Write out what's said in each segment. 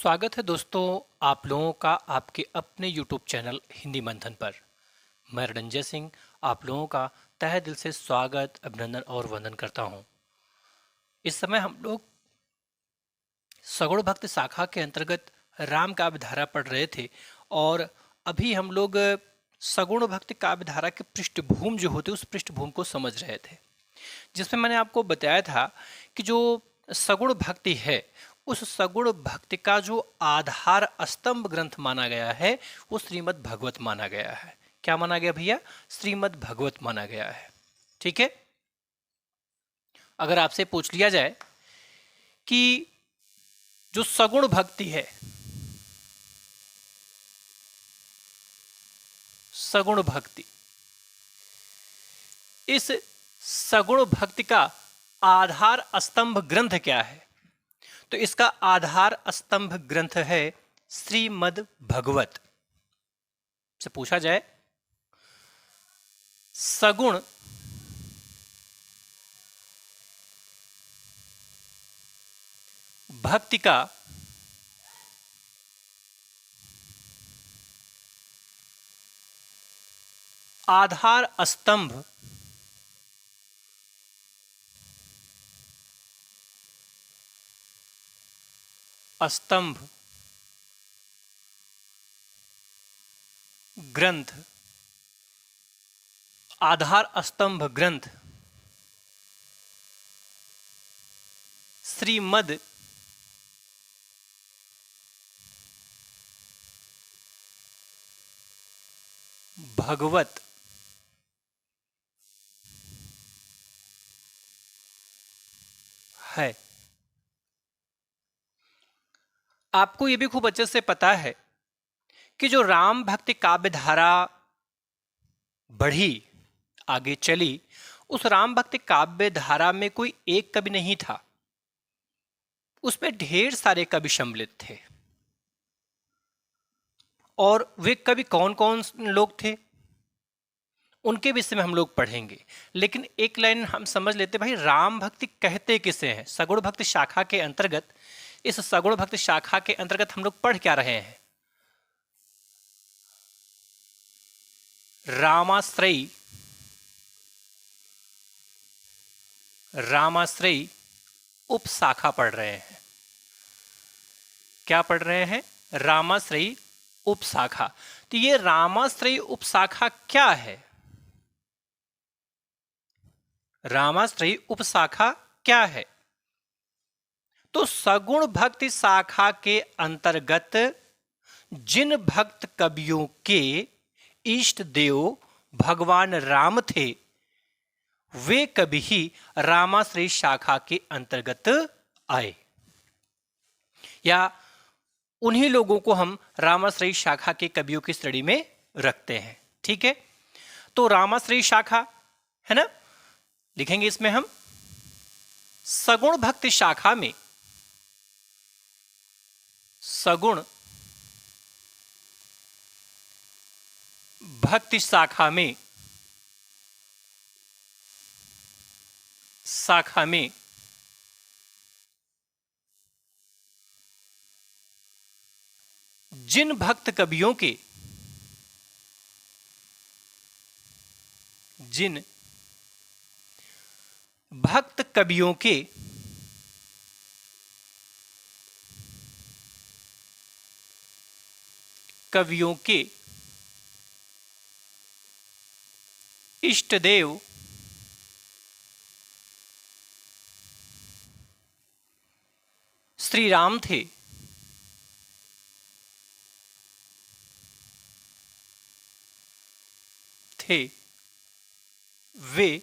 स्वागत है दोस्तों आप लोगों का आपके अपने YouTube चैनल हिंदी मंथन पर। मैं रणजय सिंह आप लोगों का तहे दिल से स्वागत अभिनंदन और वंदन करता हूं। इस समय हम लोग सगुण भक्त शाखा के अंतर्गत राम काव्य धारा पढ़ रहे थे और अभी हम लोग सगुण भक्त काव्य धारा के पृष्ठभूमि जो होते उस पृष्ठभूमि को समझ रहे थे, जिसमें मैंने आपको बताया था कि जो सगुण भक्ति है उस सगुण भक्ति का जो आधार स्तंभ ग्रंथ माना गया है वो श्रीमद् भगवत माना गया है। क्या माना गया भैया? श्रीमद् भगवत माना गया है। ठीक है, अगर आपसे पूछ लिया जाए कि जो सगुण भक्ति है, सगुण भक्ति, इस सगुण भक्ति का आधार स्तंभ ग्रंथ क्या है, तो इसका आधार स्तंभ ग्रंथ है श्रीमद् भगवत। से पूछा जाए सगुण भक्ति का आधार स्तंभ ग्रंथ, आधार स्तंभ ग्रंथ श्रीमद् भगवत है। आपको यह भी खूब अच्छे से पता है कि जो राम भक्ति काव्य धारा बढ़ी, आगे चली, उस राम भक्ति काव्य धारा में कोई एक कवि नहीं था, उसमें ढेर सारे कवि सम्मिलित थे। और वे कवि कौन कौन लोग थे उनके विषय में हम लोग पढ़ेंगे, लेकिन एक लाइन हम समझ लेते भाई राम भक्ति कहते किसे हैं। सगुण भक्ति शाखा के अंतर्गत, इस सगुण भक्ति शाखा के अंतर्गत हम लोग पढ़ क्या रहे हैं? रामाश्रयी, रामाश्रयी उपशाखा पढ़ रहे हैं। क्या पढ़ रहे हैं? रामाश्रयी उपशाखा। तो ये रामाश्रयी उपशाखा क्या है? रामाश्रयी उपशाखा क्या है? तो सगुण भक्ति शाखा के अंतर्गत जिन भक्त कवियों के इष्ट देव भगवान राम थे, वे कवि ही रामाश्रयी शाखा के अंतर्गत आए, या उन्हीं लोगों को हम रामाश्रयी शाखा के कवियों की श्रेणी में रखते हैं। ठीक है, तो रामाश्रयी शाखा है ना, लिखेंगे इसमें हम सगुण भक्ति शाखा में, सगुण भक्ति शाखा में, जिन भक्त कवियों के, जिन भक्त कवियों के इष्ट देव श्री राम थे, वे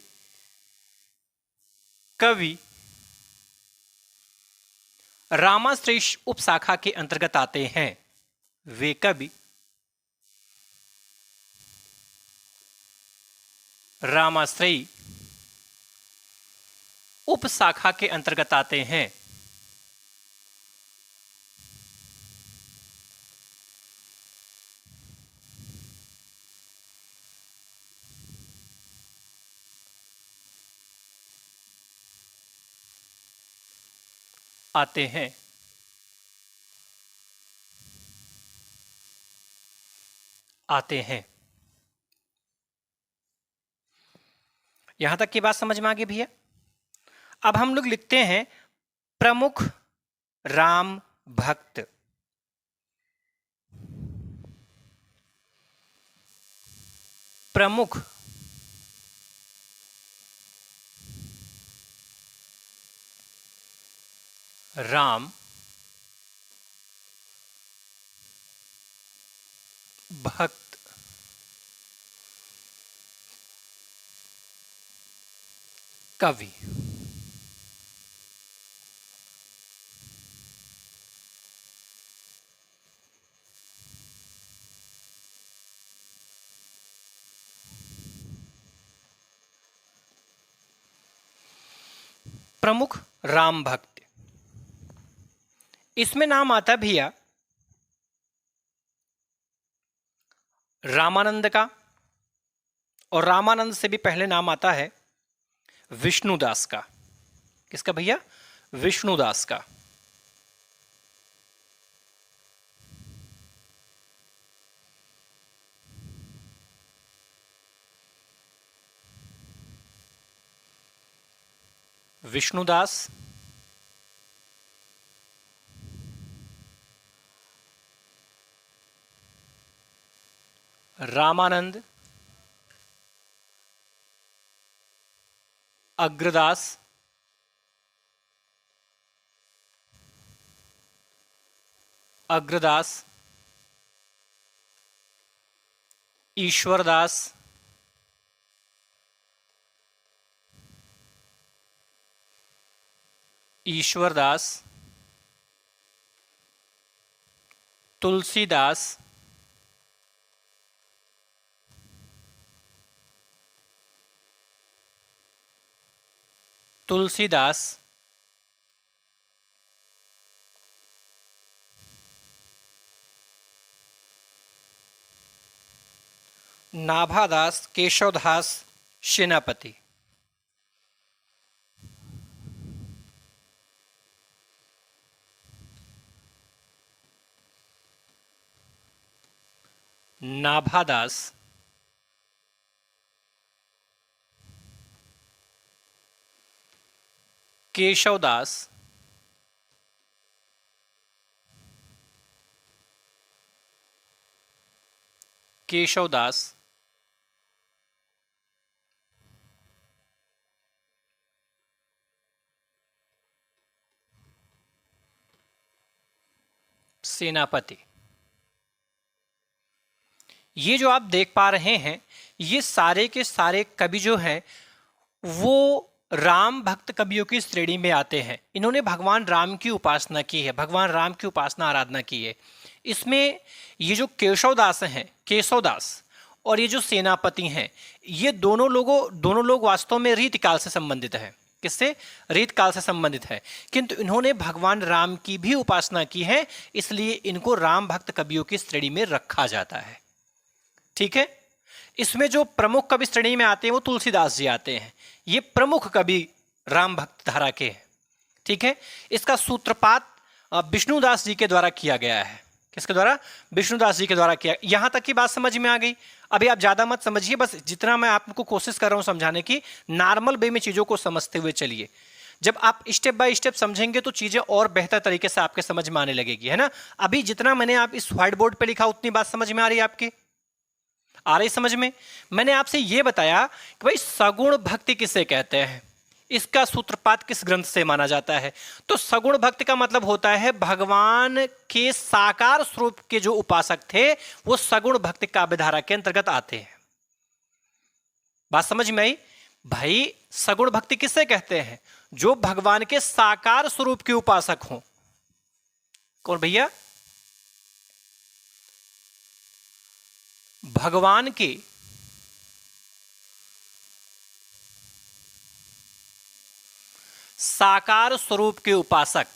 कवि रामाश्रयी उपशाखा के अंतर्गत आते हैं। वे कवि रामाश्रयी उपशाखा के अंतर्गत आते हैं। आते हैं। आते हैं। यहां तक की बात समझ में आ गई भैया। अब हम लोग लिखते हैं प्रमुख राम भक्त। प्रमुख राम भक्त कवि। प्रमुख राम भक्त, इसमें नाम आता है भैया रामानंद का, और रामानंद से भी पहले नाम आता है विष्णुदास का। किसका भैया? विष्णुदास का। विष्णुदास, रामानंद, अग्रदास, अग्रदास, ईश्वरदास, ईश्वरदास, तुलसीदास, तुलसीदास, नाभादास, केशवदास, सेनापति। नाभादास, केशवदास, केशवदास, सेनापति। ये जो आप देख पा रहे हैं, ये सारे के सारे कवि जो हैं वो राम भक्त कवियों की श्रेणी में आते हैं। इन्होंने भगवान राम की उपासना की है, भगवान राम की उपासना आराधना की है। इसमें ये जो केशवदास हैं, केशवदास और ये जो सेनापति हैं, ये दोनों लोग वास्तव में रीतकाल से संबंधित हैं। किससे? रीतकाल से संबंधित है, किंतु इन्होंने भगवान राम की भी उपासना की है, इसलिए इनको राम भक्त कवियों की श्रेणी में रखा जाता है। ठीक है। इसमें जो प्रमुख कवि श्रेणी में आते हैं वो तुलसीदास जी आते हैं। ये प्रमुख कवि राम भक्त धारा के हैं। ठीक है। इसका सूत्रपात विष्णुदास जी के द्वारा किया गया है। किसके द्वारा? विष्णुदास जी के द्वारा किया। यहां तक की बात समझ में आ गई। अभी आप ज्यादा मत समझिए, बस जितना मैं आपको कोशिश कर रहा हूं समझाने की, नॉर्मल वे में चीजों को समझते हुए चलिए। जब आप स्टेप बाय स्टेप समझेंगे तो चीजें और बेहतर तरीके से आपके समझ में आने लगेगी, है ना। अभी जितना मैंने आप इस व्हाइट बोर्ड पे लिखा उतनी बात समझ में आ रही है आपके? आ रही समझ में? मैंने आपसे यह बताया कि भाई सगुण भक्ति किसे कहते हैं, इसका सूत्रपात किस ग्रंथ से माना जाता है। तो सगुण भक्ति का मतलब होता है भगवान के साकार स्वरूप के जो उपासक थे वो सगुण भक्ति काव्यधारा के अंतर्गत आते हैं। बात समझ में आई? भाई सगुण भक्ति किससे कहते हैं? जो भगवान के साकार स्वरूप के उपासक हों। कौन भैया? भगवान के साकार स्वरूप के उपासक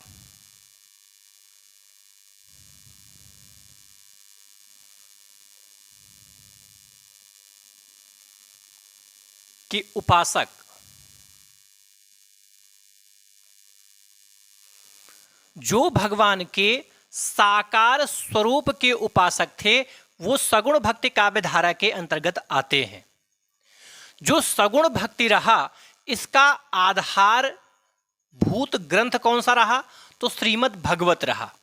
जो भगवान के साकार स्वरूप के उपासक थे वो सगुण भक्ति काव्य धारा के अंतर्गत आते हैं। जो सगुण भक्ति रहा, इसका आधार भूत ग्रंथ कौन सा रहा? तो श्रीमद् भगवत रहा।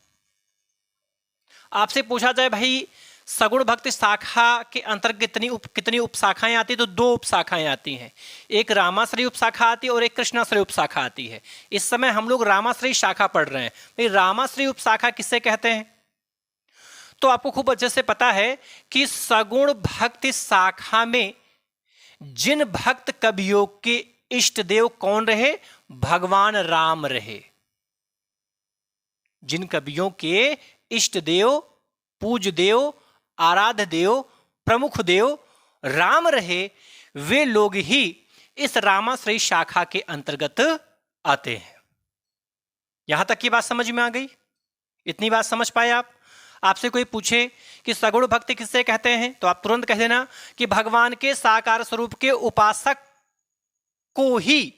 आपसे पूछा जाए भाई सगुण भक्ति शाखा के अंतर्गत कितनी उपशाखाएं आती है? तो 2 उपशाखाएं आती हैं। एक रामाश्रय उपशाखा आती है और एक कृष्णाश्रय उपशाखा आती है। इस समय हम लोग रामाश्रय शाखा पढ़ रहे हैं। भाई रामाश्रय उपशाखा किससे कहते हैं? तो आपको खूब अच्छे से पता है कि सगुण भक्ति शाखा में जिन भक्त कवियों के इष्ट देव कौन रहे? भगवान राम रहे। जिन कवियों के इष्ट देव, पूज्य देव, आराध्य देव, प्रमुख देव राम रहे, वे लोग ही इस रामाश्रय शाखा के अंतर्गत आते हैं। यहां तक की बात समझ में आ गई? इतनी बात समझ पाए आप? आपसे कोई पूछे कि सगुण भक्ति किससे कहते हैं, तो आप तुरंत कह देना कि भगवान के साकार स्वरूप के उपासक को ही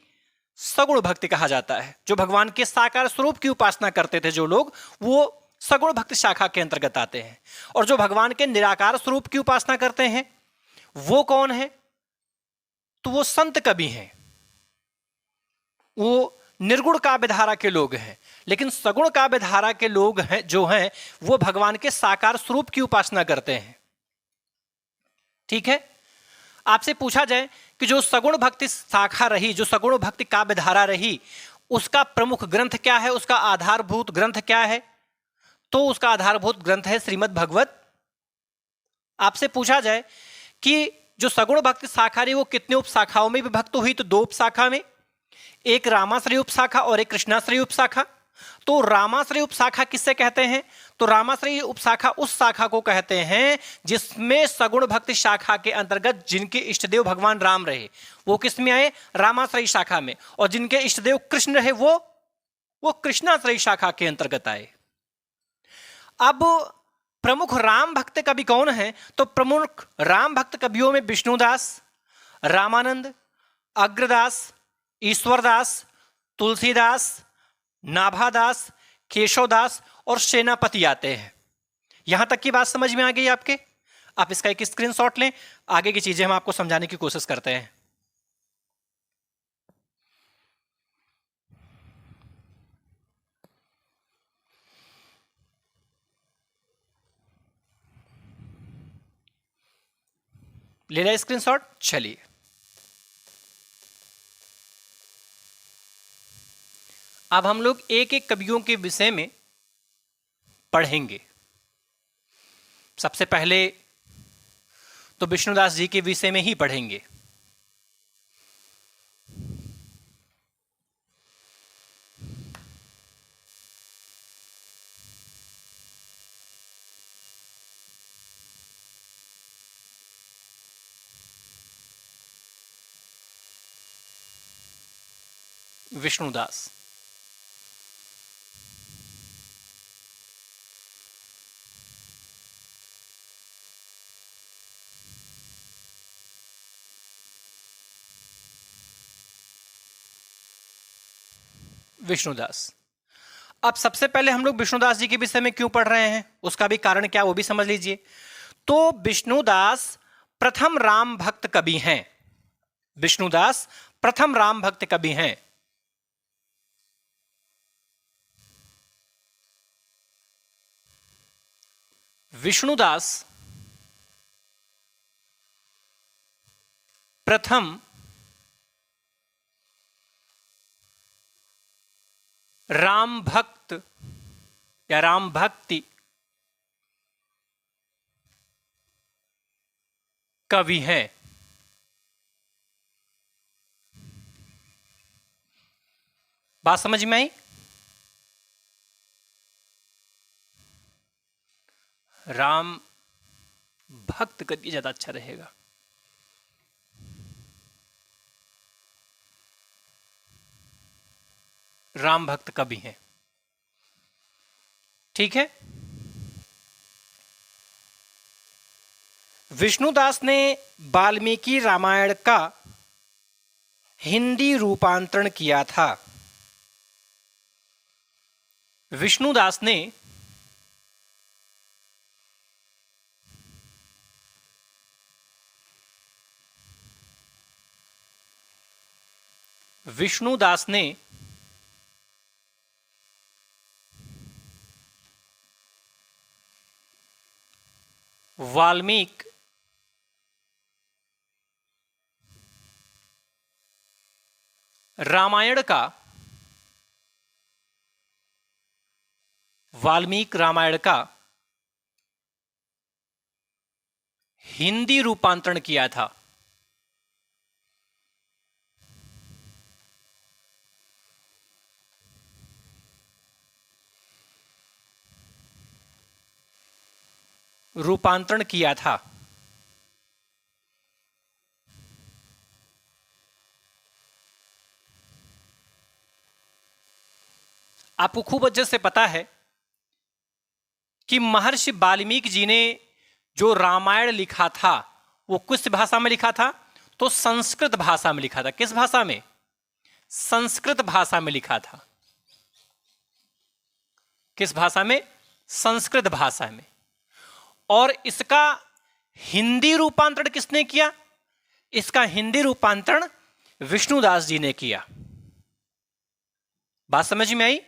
सगुण भक्ति कहा जाता है। जो भगवान के साकार स्वरूप की उपासना करते थे जो लोग, वो सगुण भक्ति शाखा के अंतर्गत आते हैं। और जो भगवान के निराकार स्वरूप की उपासना करते हैं वो कौन है? तो वो संत कवि हैं, वो निर्गुण काव्य धारा के लोग हैं। लेकिन सगुण काव्य धारा के लोग हैं जो हैं, वो भगवान के साकार स्वरूप की उपासना करते हैं। ठीक है। आपसे पूछा जाए कि जो सगुण भक्ति शाखा रही, जो सगुण भक्ति काव्य धारा रही, उसका प्रमुख ग्रंथ क्या है? उसका आधारभूत ग्रंथ क्या है? तो उसका आधारभूत ग्रंथ है श्रीमद् भगवत। आपसे पूछा जाए कि जो सगुण भक्ति शाखा रही वो कितने उपशाखाओं में विभक्त हुई? तो 2 उपशाखा में, एक रामाश्रय उपशाखा और एक कृष्णाश्रय उपशाखा। तो रामाश्रय उपशाखा किससे कहते हैं? तो रामाश्रय उपशाखा उस शाखा को कहते हैं जिसमें सगुण भक्ति शाखा के अंतर्गत जिनके इष्टदेव भगवान राम रहे, वो किस में आए? रामाश्रय शाखा में। और जिनके इष्टदेव कृष्ण रहे वो कृष्णाश्रय शाखा के अंतर्गत आए। अब प्रमुख राम भक्त कवि कौन है? तो प्रमुख राम भक्त कवियों में विष्णुदास, रामानंद, अग्रदास, ईश्वरदास, तुलसीदास, नाभादास, केशवदास और सेनापति आते हैं। यहां तक की बात समझ में आ गई आपके? आप इसका एक स्क्रीनशॉट लें, आगे की चीजें हम आपको समझाने की कोशिश करते हैं। ले लिया स्क्रीनशॉट? चलिए अब हम लोग एक एक कवियों के विषय में पढ़ेंगे। सबसे पहले तो विष्णुदास जी के विषय में ही पढ़ेंगे। विष्णुदास विष्णुदास। अब सबसे पहले हम लोग विष्णुदास जी के विषय में क्यों पढ़ रहे हैं, उसका भी कारण क्या वो भी समझ लीजिए। तो विष्णुदास प्रथम राम भक्त कवि हैं। विष्णुदास प्रथम राम भक्त कवि हैं। विष्णुदास प्रथम राम भक्त या राम भक्ति कवि हैं। बात समझ में आई? राम भक्त कवि ज्यादा अच्छा रहेगा। राम भक्त कवि हैं। ठीक है। विष्णुदास ने वाल्मीकि रामायण का हिंदी रूपांतरण किया था। विष्णुदास ने विष्णुदास ने वाल्मीकि रामायण का हिंदी रूपांतरण किया था। रूपांतरण किया था। आपको खूब अच्छे से पता है कि महर्षि वाल्मीकि जी ने जो रामायण लिखा था वो किस भाषा में लिखा था? तो संस्कृत भाषा में लिखा था। किस भाषा में? संस्कृत भाषा में लिखा था। किस भाषा में? संस्कृत भाषा में। और इसका हिंदी रूपांतरण किसने किया? इसका हिंदी रूपांतरण विष्णुदास जी ने किया। बात समझ में आई?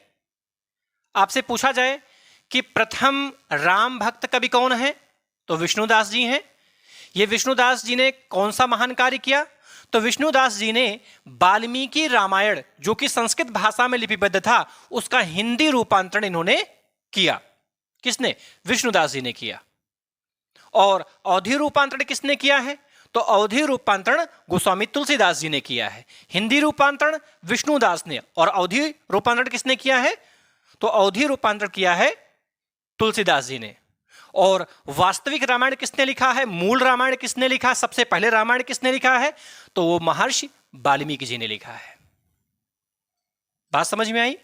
आपसे पूछा जाए कि प्रथम राम भक्त कवि कौन है, तो विष्णुदास जी हैं। ये विष्णुदास जी ने कौन सा महान कार्य किया? तो विष्णुदास जी ने वाल्मीकि रामायण जो कि संस्कृत भाषा में लिपिबद्ध था उसका हिंदी रूपांतरण इन्होंने किया। किसने? विष्णुदास जी ने किया। और अवधी रूपांतरण किसने किया है? तो अवधी रूपांतरण गोस्वामी तुलसीदास जी ने किया है। हिंदी रूपांतरण विष्णुदास ने, और अवधी रूपांतरण किसने किया है? तो अवधी रूपांतरण किया है तुलसीदास जी ने। और वास्तविक रामायण किसने लिखा है? मूल रामायण किसने लिखा? सबसे पहले रामायण किसने लिखा है? तो वो महर्षि वाल्मीकि जी ने लिखा है। बात समझ में आई?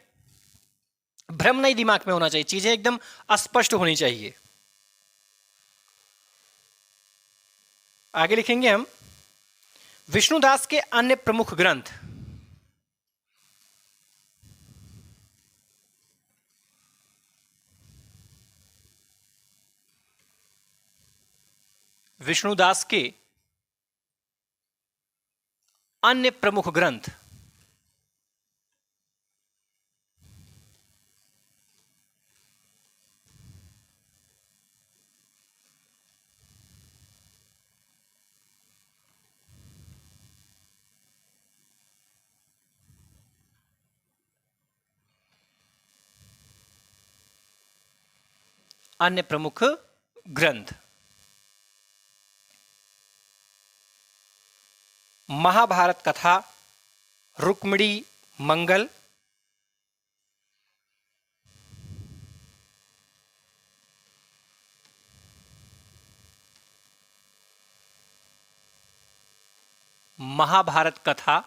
भ्रम नहीं दिमाग में होना चाहिए, चीजें एकदम स्पष्ट होनी चाहिए। आगे लिखेंगे हम विष्णुदास के अन्य प्रमुख ग्रंथ। विष्णुदास के अन्य प्रमुख ग्रंथ। अन्य प्रमुख ग्रंथ महाभारत कथा, रुक्मिणी मंगल, महाभारत कथा,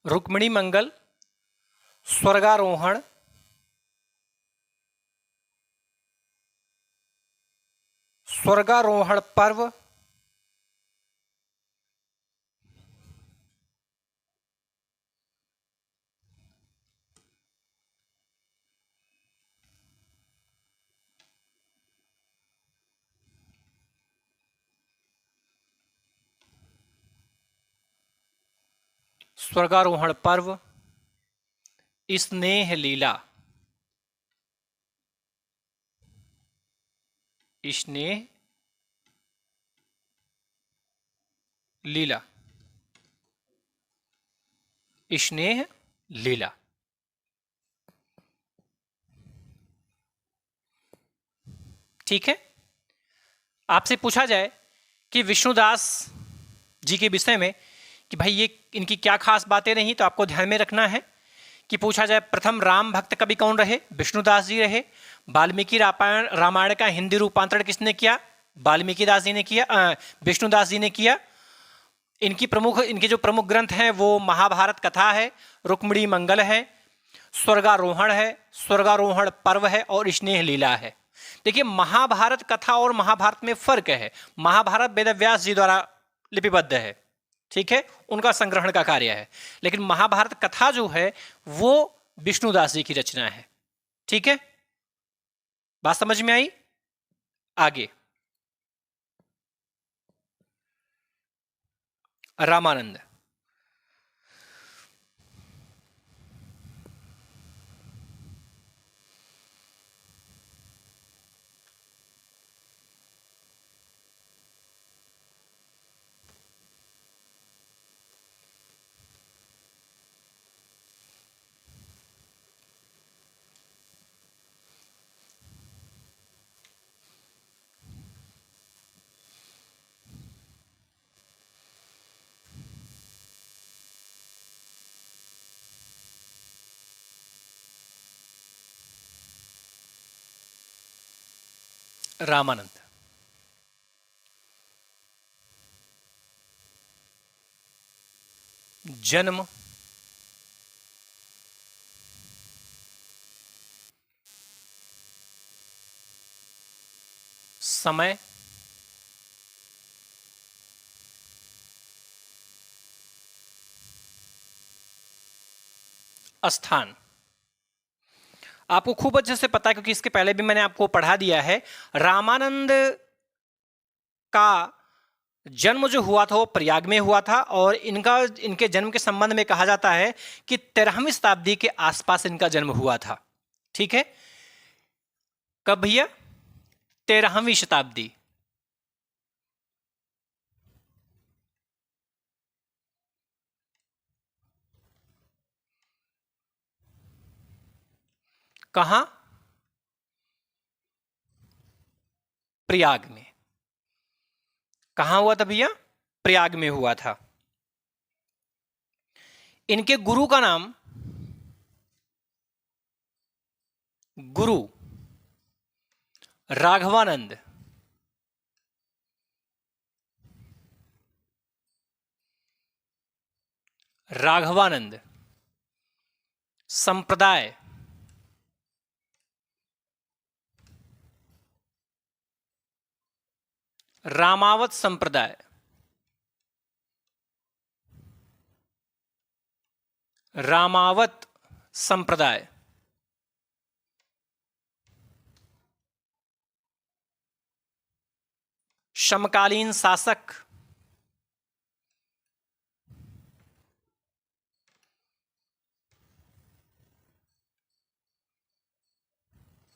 रुक्मिणी मंगल, स्वर्गारोहण, स्वर्गारोहण पर्व, स्वर्गारोहण पर्व, स्नेह लीला, स्नेह लीला, स्नेह लीला। ठीक है। आपसे पूछा जाए कि विष्णुदास जी के विषय में कि भाई ये इनकी क्या खास बातें रही, तो आपको ध्यान में रखना है कि पूछा जाए प्रथम राम भक्त कवि कौन रहे, विष्णुदास जी रहे। वाल्मीकि रामायण का हिंदी रूपांतरण किसने किया, वाल्मीकि दास जी ने किया, विष्णुदास जी ने किया। इनके जो प्रमुख ग्रंथ हैं वो महाभारत कथा है, रुक्मिणी मंगल है, स्वर्गारोहण है, स्वर्गारोहण पर्व है और स्नेह लीला है। देखिए महाभारत कथा और महाभारत में फर्क है। महाभारत वेदव्यास जी द्वारा लिपिबद्ध है, ठीक है, उनका संग्रहण का कार्य है, लेकिन महाभारत कथा जो है वो विष्णुदास जी की रचना है। ठीक है, बात समझ में आई? आगे रामानंद। रामानंद जन्म, समय, स्थान आपको खूब अच्छे से पता है, क्योंकि इसके पहले भी मैंने आपको पढ़ा दिया है। रामानंद का जन्म जो हुआ था वो प्रयाग में हुआ था, और इनके जन्म के संबंध में कहा जाता है कि 13वीं शताब्दी के आसपास इनका जन्म हुआ था। ठीक है, कब भैया? 13वीं शताब्दी। कहां? प्रयाग में। कहां हुआ था भैया? प्रयाग में हुआ था। इनके गुरु का नाम गुरु राघवानंद, राघवानंद संप्रदाय रामावत संप्रदाय, रामावत संप्रदाय समकालीन शासक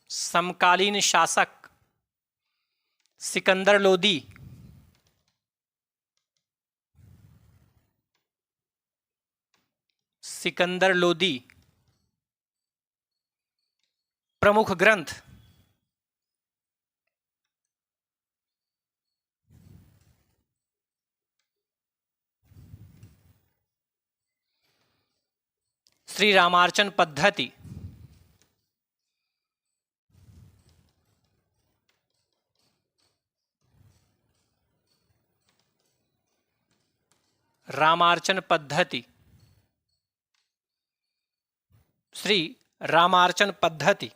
समकालीन शासक सिकंदर लोदी, सिकंदर लोदी। प्रमुख ग्रंथ श्री रामार्चन पद्धति, रामार्चन पद्धति, श्री रामार्चन पद्धति,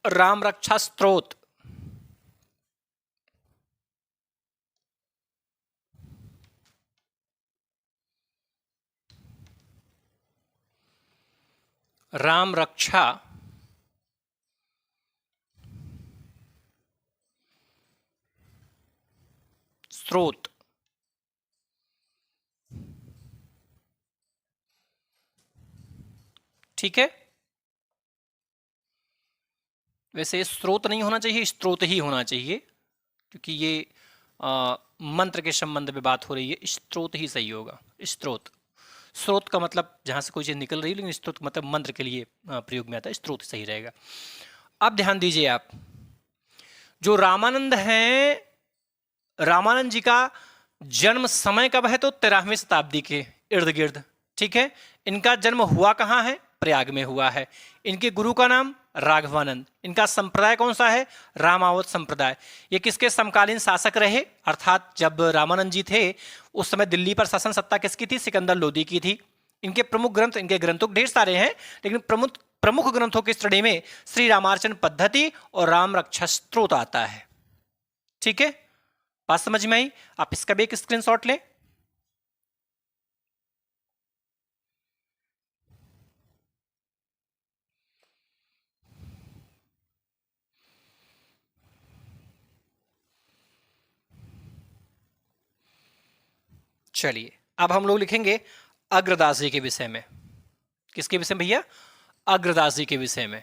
राम रक्षा स्तोत्र, राम रक्षा स्रोत, ठीक है। वैसे स्रोत नहीं होना चाहिए, स्त्रोत ही होना चाहिए, क्योंकि ये मंत्र के संबंध में बात हो रही है। स्त्रोत ही सही होगा, स्त्रोत। स्रोत का मतलब जहाँ से कोई चीज़ निकल रही है, लेकिन स्त्रोत मतलब मंत्र के लिए प्रयोग में आता है, स्त्रोत सही रहेगा। अब ध्यान दीजिए आप, जो रामानंद हैं, रामानंद जी का जन्म समय कब है? तो 13वीं शताब्दी के इर्द गिर्द। ठीक है, इनका जन्म हुआ कहाँ है? प्रयाग में हुआ है। इनके गुरु का नाम राघवानंद। इनका संप्रदाय कौन सा है? रामावत संप्रदाय। ये किसके समकालीन शासक रहे? अर्थात जब रामानंद जी थे उस समय दिल्ली पर शासन सत्ता किसकी थी? सिकंदर लोदी की थी। इनके प्रमुख ग्रंथ, इनके ग्रंथों ढेर सारे हैं, लेकिन प्रमुख प्रमुख ग्रंथों की श्रेणी में श्री रामार्चन पद्धति और राम रक्षा स्तोत्र आता है। ठीक है, बात समझ में आई? आप इसका भी एक स्क्रीनशॉट लें। चलिए, अब हम लोग लिखेंगे अग्रदास जी के विषय में। किसके विषय में भैया? अग्रदास जी के विषय में।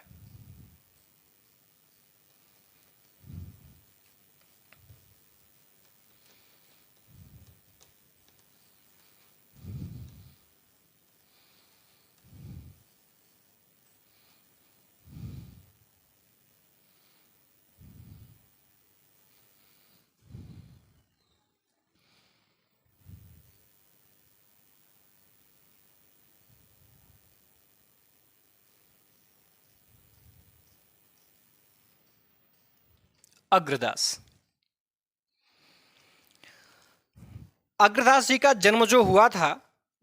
अग्रदास, अग्रदास जी का जन्म जो हुआ था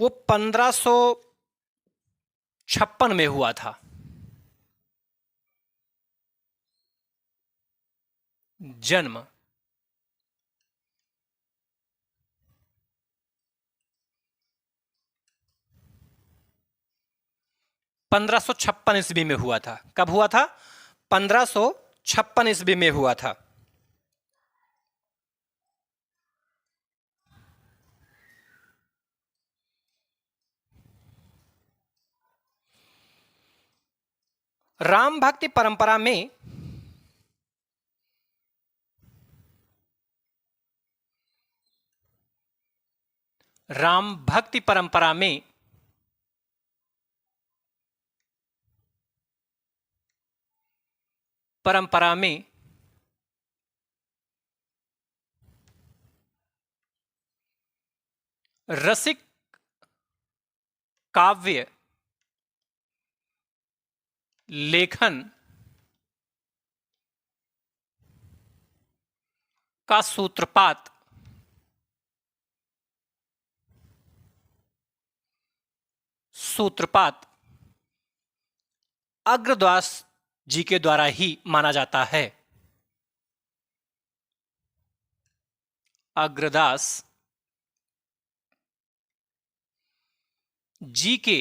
वो 1556 में हुआ था। जन्म 1556 ईस्वी में हुआ था। कब हुआ था? 1556 ईस्वी में हुआ था। राम भक्ति परंपरा में राम भक्ति परंपरा में रसिक काव्य लेखन का सूत्रपात अग्रदास जी के द्वारा ही माना जाता है। अग्रदास जी के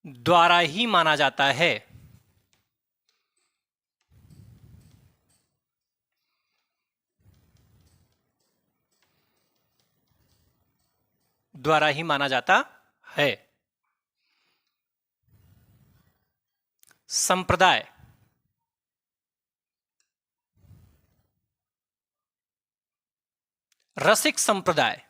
द्वारा ही माना जाता है। द्वारा ही माना जाता है। संप्रदाय रसिक संप्रदाय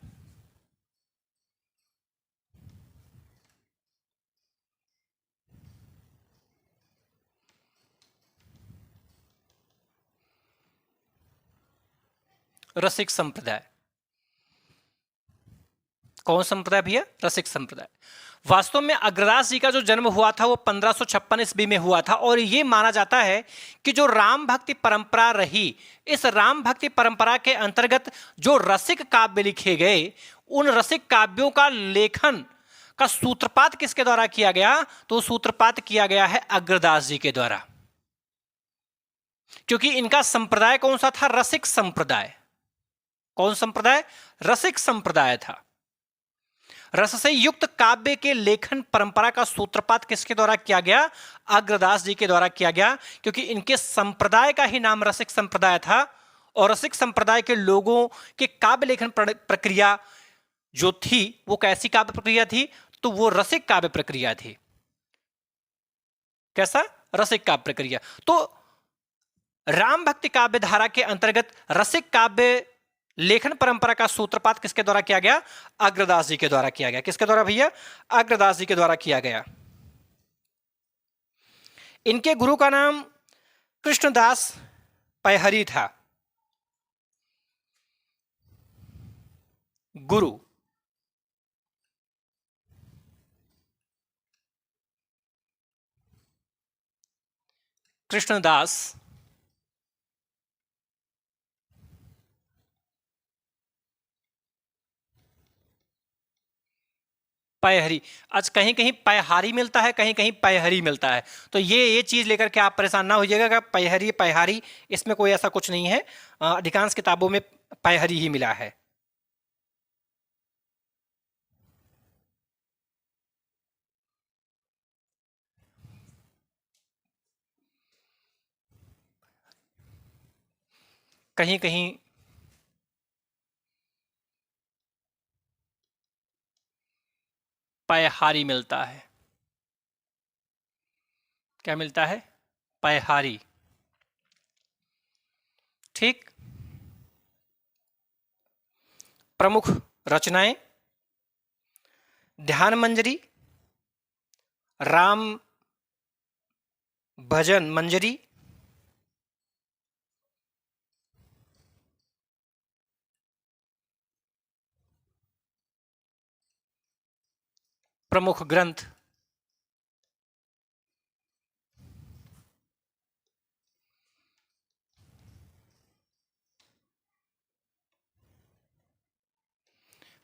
रसिक संप्रदाय कौन संप्रदाय भैया? रसिक संप्रदाय। वास्तव में अग्रदास जी का जो जन्म हुआ था वो 1556 ईस्वी में हुआ था और ये माना जाता है कि जो राम भक्ति परंपरा रही, इस राम भक्ति परंपरा के अंतर्गत जो रसिक काव्य लिखे गए, उन रसिक काव्यों का लेखन का सूत्रपात किसके द्वारा किया गया? तो सूत्रपात किया गया है अग्रदास जी के द्वारा, क्योंकि इनका संप्रदाय कौन सा था? रसिक संप्रदाय। कौन संप्रदाय? रसिक संप्रदाय था। रस से युक्त काव्य के लेखन परंपरा का सूत्रपात किसके द्वारा किया गया? अग्रदास जी के द्वारा किया गया, क्योंकि इनके संप्रदाय का ही नाम रसिक संप्रदाय था और रसिक संप्रदाय के लोगों के काव्य लेखन प्रक्रिया जो थी वो कैसी काव्य प्रक्रिया थी? तो वो रसिक काव्य प्रक्रिया थी। कैसा? रसिक काव्य प्रक्रिया। तो राम भक्ति काव्य धारा के अंतर्गत रसिक काव्य लेखन परंपरा का सूत्रपात किसके द्वारा किया गया? अग्रदास जी के द्वारा किया गया। किसके द्वारा भैया? अग्रदास जी के द्वारा किया गया। इनके गुरु का नाम कृष्णदास पैहरी था। गुरु, कृष्णदास पैहरी। आज कहीं कहीं पैहारी मिलता है, कहीं कहीं पैहरी मिलता है, तो ये चीज लेकर के आप परेशान ना होइएगा कि पैहरी पैहारी, इसमें कोई ऐसा कुछ नहीं है। अधिकांश किताबों में पैहरी ही मिला है। कहीं कहीं पैहारी मिलता है। क्या मिलता है? पैहारी। ठीक। प्रमुख रचनाएं: ध्यान मंजरी, राम भजन मंजरी, प्रमुख ग्रंथ: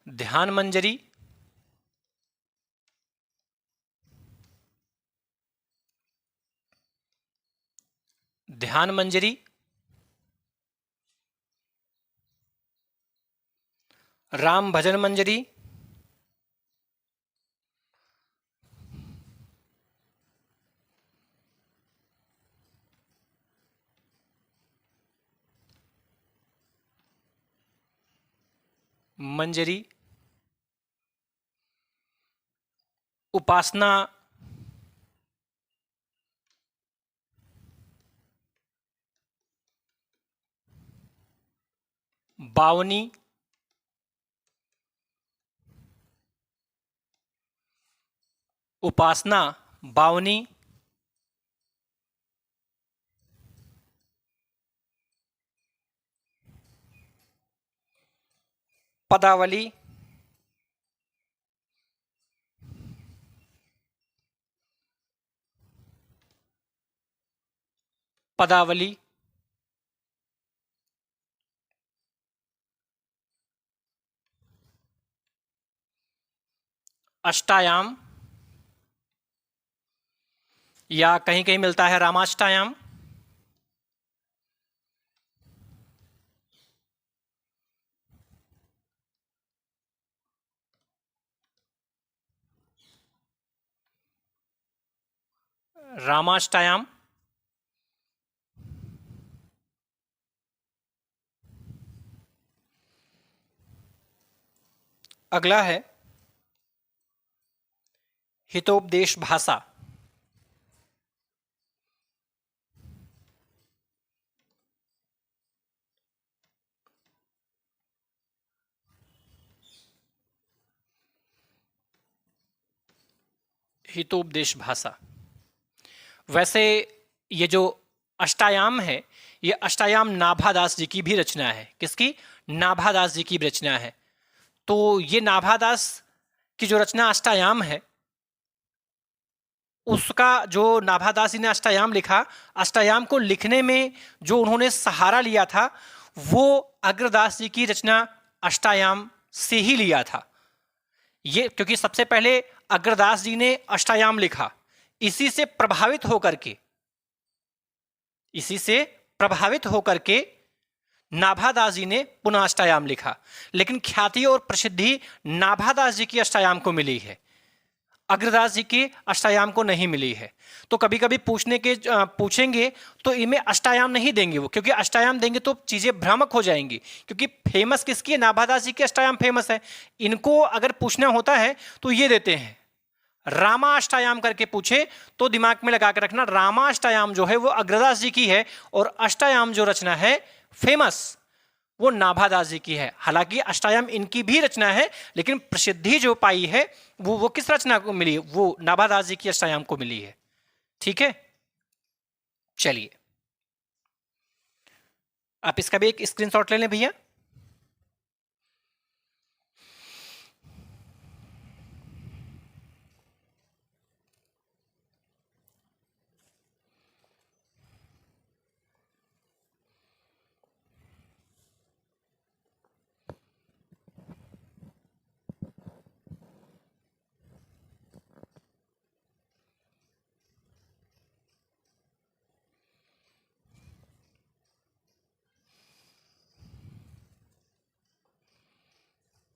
ध्यान मंजरी, ध्यान मंजरी, राम भजन मंजरी, मंजरी, उपासना, बावनी, उपासना, बावनी, पदावली, पदावली, अष्टायाम, या कहीं कहीं मिलता है रामाष्टायाम, रामाष्टायाम। अगला है हितोपदेश भाषा। हितोपदेश भाषा। वैसे ये जो अष्टायाम है, ये अष्टायाम नाभादास जी की भी रचना है। किसकी? नाभादास जी की भी रचना है। तो ये नाभादास की जो रचना अष्टायाम है, उसका जो नाभादास जी ने अष्टायाम लिखा, अष्टायाम को लिखने में जो उन्होंने सहारा लिया था, वो अग्रदास जी की रचना अष्टायाम से ही लिया था। ये क्योंकि सबसे पहले अग्रदास जी ने अष्टायाम लिखा, इसी से प्रभावित होकर के नाभादास जी ने पुनः अष्टायाम लिखा। लेकिन ख्याति और प्रसिद्धि नाभादास जी की अष्टायाम को मिली है, अग्रदास जी के अष्टायाम को नहीं मिली है। तो कभी कभी पूछेंगे तो इनमें अष्टायाम नहीं देंगे वो, क्योंकि अष्टायाम देंगे तो चीजें भ्रामक हो जाएंगी। क्योंकि फेमस किसकी है? नाभादास जी के अष्टायाम फेमस है। इनको अगर पूछना होता है तो ये देते हैं, रामा अष्टायाम करके पूछे तो दिमाग में लगा के रखना, रामा अष्टायाम जो है वो अग्रदास जी की है, और अष्टायाम जो रचना है फेमस, वो नाभादास जी की है। हालांकि अष्टायाम इनकी भी रचना है, लेकिन प्रसिद्धि जो पाई है वो किस रचना को मिली है? वो नाभादास जी की अष्टायाम को मिली है। ठीक है, चलिए आप इसका भी एक स्क्रीनशॉट ले लें भैया।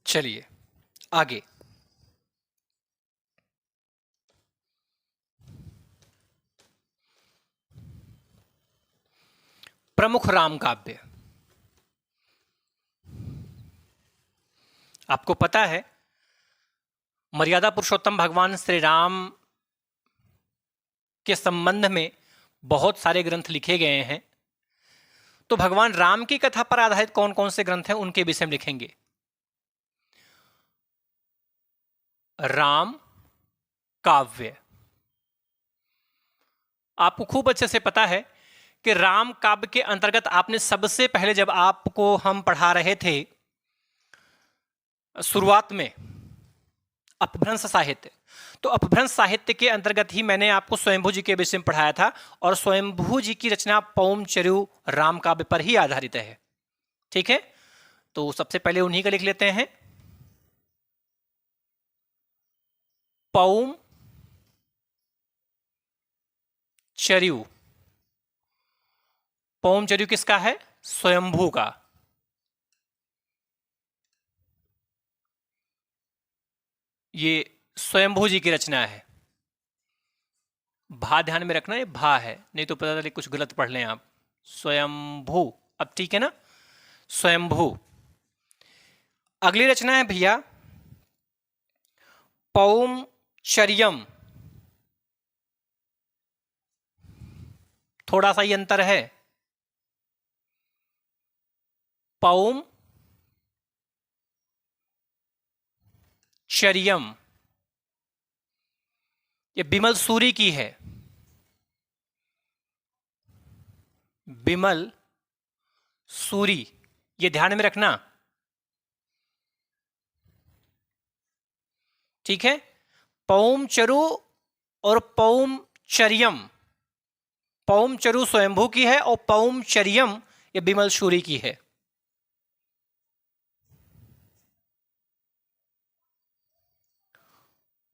चलिए आगे। प्रमुख राम काव्य। आपको पता है मर्यादा पुरुषोत्तम भगवान श्री राम के संबंध में बहुत सारे ग्रंथ लिखे गए हैं। तो भगवान राम की कथा पर आधारित कौन कौन से ग्रंथ हैं उनके विषय में लिखेंगे। राम काव्य। आपको खूब अच्छे से पता है कि राम काव्य के अंतर्गत आपने सबसे पहले, जब आपको हम पढ़ा रहे थे शुरुआत में अपभ्रंश साहित्य, तो अपभ्रंश साहित्य के अंतर्गत ही मैंने आपको स्वयंभू जी के विषय में पढ़ाया था। और स्वयंभू जी की रचना पौम चरु राम काव्य पर ही आधारित है। ठीक है, तो सबसे पहले उन्हीं का लिख लेते हैं। पौम चरु। पौम चरु किसका है? स्वयंभू का। ये स्वयंभू जी की रचना है। भा ध्यान में रखना, ये भा है, नहीं तो पता चले कुछ गलत पढ़ लें आप। स्वयंभू, अब ठीक है ना? स्वयंभू। अगली रचना है भैया पौमचर्यम। थोड़ा सा ही अंतर है। पौम चर्यम, ये बिमल सूरी की है। बिमल सूरी, ये ध्यान में रखना। ठीक है, पौम चरु और पौम चर्यम। पौम चरु स्वयंभू की है और पौम चर्यम ये बिमल सूरी की है।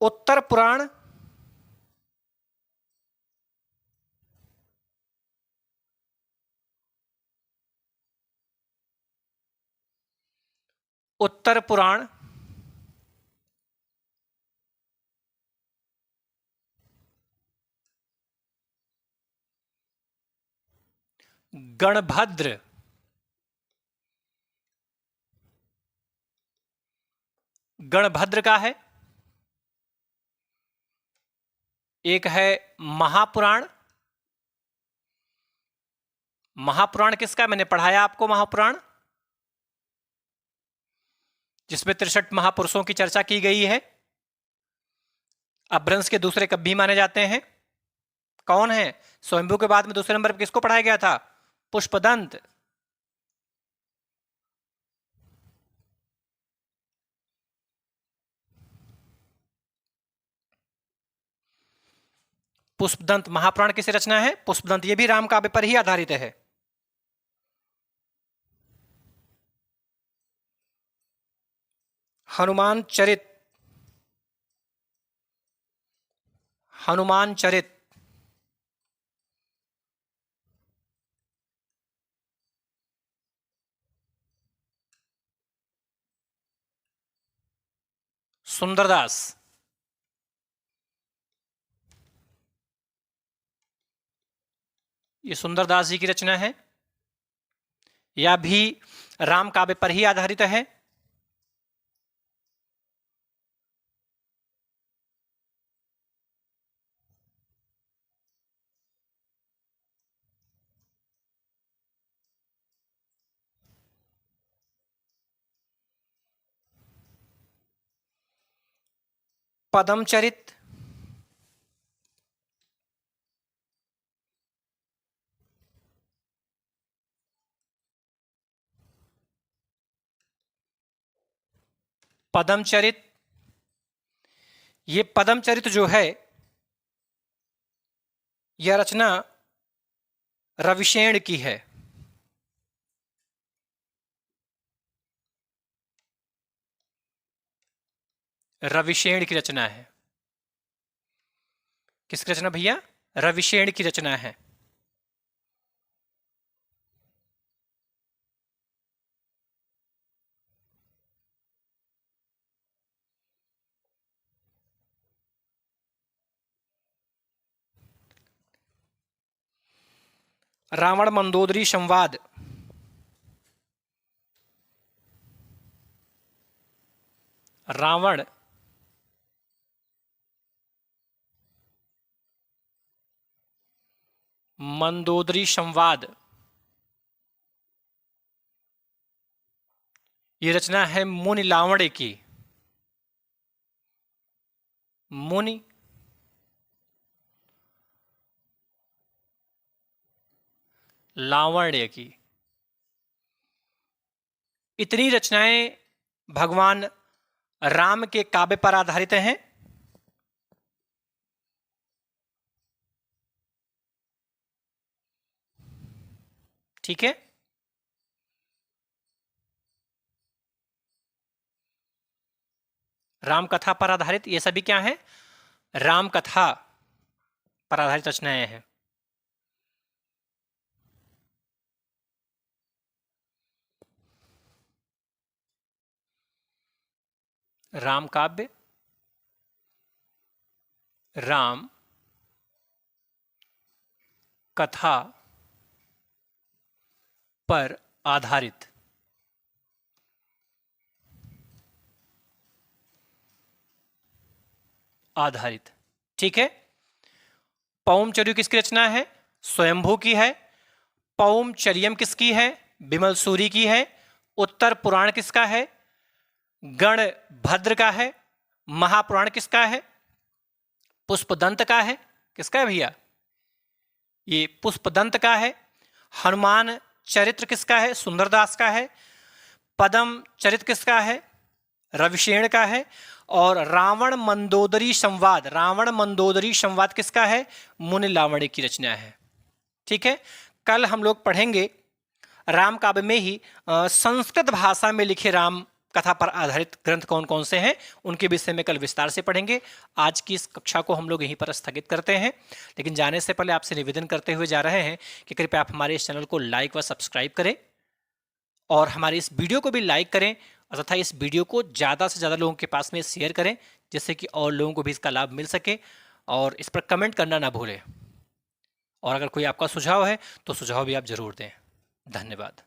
उत्तर पुराण। उत्तर पुराण गणभद्र। गणभद्र का है। एक है महापुराण। महापुराण किसका? मैंने पढ़ाया आपको महापुराण, जिसमें 63 महापुरुषों की चर्चा की गई है। अपभ्रंश के दूसरे कवि माने जाते हैं। कौन है? स्वयंभू के बाद में दूसरे नंबर पर किसको पढ़ाया गया था? पुष्पदंत। पुष्पदंत महापुराण किसे रचना है? पुष्पदंत। ये भी राम काव्य पर ही आधारित है। हनुमान चरित। हनुमान चरित सुंदरदास। ये सुंदरदास जी की रचना है। यह भी राम काव्य पर ही आधारित है। पद्मचरित। पद्मचरित। ये पद्मचरित जो है यह रचना रविशेण की है। रविशेण की रचना है। किसकी रचना भैया? रविशेण की रचना है। रावण मंदोदरी संवाद। रावण मंदोदरी संवाद ये रचना है मुनि लावण्य की। मुनि लावण्य की। इतनी रचनाएं भगवान राम के काव्य पर आधारित हैं। ठीक है, राम कथा पर आधारित ये सभी क्या है? राम कथा पर आधारित रचनाएं हैं। राम काव्य, राम कथा पर आधारित। ठीक है। पौमचर्यु किसकी रचना है? स्वयंभू की है। पौमचर्यम किसकी है? बिमल सूरी की है। उत्तर पुराण किसका है? गण भद्र का है। महापुराण किसका है? पुष्पदंत का है। किसका है भैया? ये पुष्पदंत का है। हनुमान चरित्र किसका है? सुंदरदास का है। पद्म चरित किसका है? रविशेण का है। और रावण मंदोदरी संवाद किसका है? मुनि लावण्य की रचना है। ठीक है, कल हम लोग पढ़ेंगे राम काव्य में ही संस्कृत भाषा में लिखे राम कथा पर आधारित ग्रंथ कौन कौन से हैं, उनके विषय में कल विस्तार से पढ़ेंगे। आज की इस कक्षा को हम लोग यहीं पर स्थगित करते हैं, लेकिन जाने से पहले आपसे निवेदन करते हुए जा रहे हैं कि कृपया आप हमारे इस चैनल को लाइक व सब्सक्राइब करें और हमारे इस वीडियो को भी लाइक करें तथा इस वीडियो को ज़्यादा से ज़्यादा लोगों के पास में शेयर करें, जिससे कि और लोगों को भी इसका लाभ मिल सके। और इस पर कमेंट करना ना भूलें। और अगर कोई आपका सुझाव है तो सुझाव भी आप जरूर दें। धन्यवाद।